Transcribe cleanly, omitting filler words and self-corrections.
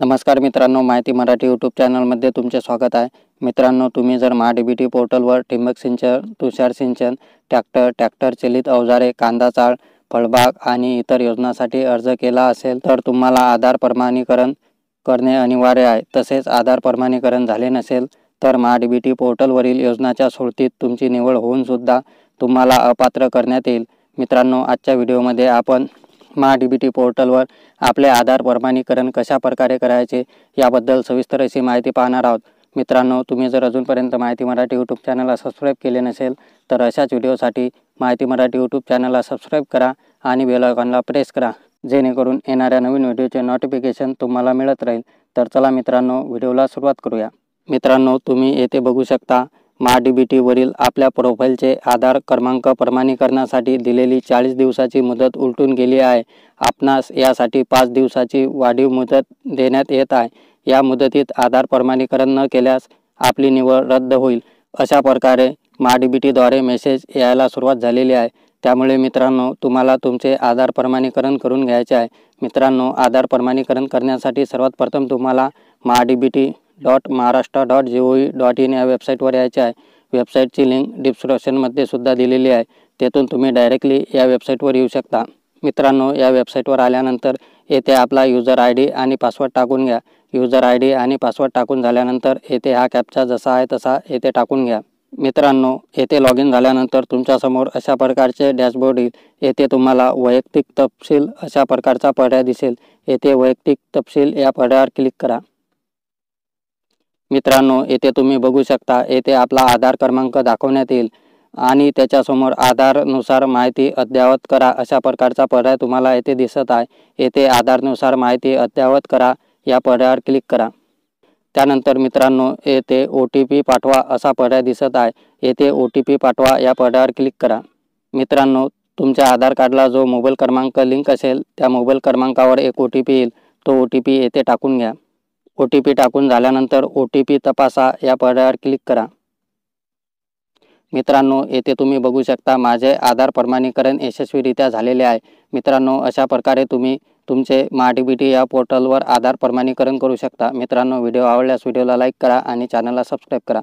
नमस्कार मित्रांनो, माहिती मराठी यूट्यूब चॅनलमध्ये तुमचे स्वागत आहे। मित्रांनो, तुम्ही जर महाडीबीटी पोर्टलवर ठिबक सिंचन, तुषार सिंचन, ट्रॅक्टर चलित अवजारे, कांदा चाळ, फळबाग आणि इतर योजनांसाठी अर्ज केला असेल तर तुम्हाला आधार प्रमाणीकरण करणे अनिवार्य आहे। तसेच आधार प्रमाणीकरण झाले नसेल तर महाडीबीटी पोर्टलवरील योजनाच्या सोडतीत तुमची निवड होऊन सुद्धा तुम्हाला अपात्र करण्यात येईल। मित्रांनो, आजच्या व्हिडिओमध्ये आपण महाडीबीटी पोर्टलवर आपले आधार प्रमाणीकरण कशा प्रकारे करायचे याबद्दल सविस्तर अशी माहिती पाहणार आहोत। मित्रांनो, तुम्ही जर अजूनपर्यंत माहिती मराठी यूट्यूब चॅनलला सबस्क्राईब केले नसेल तर अशाच व्हिडिओसाठी माहिती मराठी यूट्यूब चॅनलला सबस्क्राईब करा आणि बेल आयकॉनला प्रेस करा, जेणेकरून येणाऱ्या नवीन व्हिडिओचे नोटिफिकेशन तुम्हाला मिळत राहील। तर चला मित्रांनो, व्हिडिओला सुरुवात करूया। मित्रांनो, तुम्ही येथे बघू शकता महाडीबीटीवरील आपल्या प्रोफाईलचे आधार क्रमांक प्रमाणीकरणासाठी दिलेली 40 दिवसाची मुदत उलटून गेली आहे। आपणास यासाठी 5 दिवसाची वाढीव मुदत देण्यात येत आहे। या मुदतीत आधार प्रमाणीकरण न केल्यास आपली निवड रद्द होईल, अशा प्रकारे महाडीबीटीद्वारे मेसेज यायला सुरुवात झालेली आहे। त्यामुळे मित्रांनो, तुम्हाला तुमचे आधार प्रमाणीकरण करून घ्यायचे आहे। मित्रांनो, आधार प्रमाणीकरण करण्यासाठी सर्वात प्रथम तुम्हाला mahadbt.maharashtra.gov.in या वेबसाईटवर यायचे आहे। वेबसाईटची लिंक डिस्क्रिप्शनमध्ये सुद्धा दिलेली आहे, तेथून तुम्ही डायरेक्टली या वेबसाईटवर येऊ शकता। मित्रांनो, या वेबसाईटवर आल्यानंतर येथे आपला यूजर आयडी आणि पासवर्ड टाकून घ्या। यूजर आयडी आणि पासवर्ड टाकून झाल्यानंतर येथे हा कॅप्चा जसा आहे तसा येथे टाकून घ्या। मित्रांनो, येथे लॉग इन झाल्यानंतर तुमच्यासमोर अशा प्रकारचे डॅशबोर्ड येईल। येथे तुम्हाला वैयक्तिक तपशील अशा प्रकारचा पर्याय दिसेल। येथे वैयक्तिक तपशील या पर्यायावर क्लिक करा। मित्रांनो, येथे तुम्ही बघू शकता, येथे आपला आधार क्रमांक दाखवण्यात येईल आणि त्याच्यासमोर आधारनुसार माहिती अद्ययावत करा अशा प्रकारचा पर्याय तुम्हाला येथे दिसत आहे। येथे आधारनुसार माहिती अद्ययावत करा या पर्यायावर क्लिक करा। त्यानंतर मित्रांनो, येथे OTP पाठवा असा पर्याय दिसत आहे। येथे OTP पाठवा या पर्यायावर क्लिक करा। मित्रांनो, तुमच्या आधार कार्डला जो मोबाईल क्रमांक लिंक असेल त्या मोबाईल क्रमांकावर एक OTP येईल, तो OTP येथे टाकून घ्या। OTP टाकून झाल्यानंतर OTP तपासा या पर्यायावर क्लिक करा। मित्रांनो, येथे तुम्ही बघू शकता, माझे आधार प्रमाणीकरण यशस्वीरित्या झालेले आहे। मित्रांनो, अशा प्रकारे तुम्ही तुमचे महाडीबीटी या पोर्टलवर आधार प्रमाणीकरण करू शकता। मित्रांनो, व्हिडिओ आवडल्यास व्हिडिओला लाईक करा आणि चॅनलला सबस्क्राईब करा।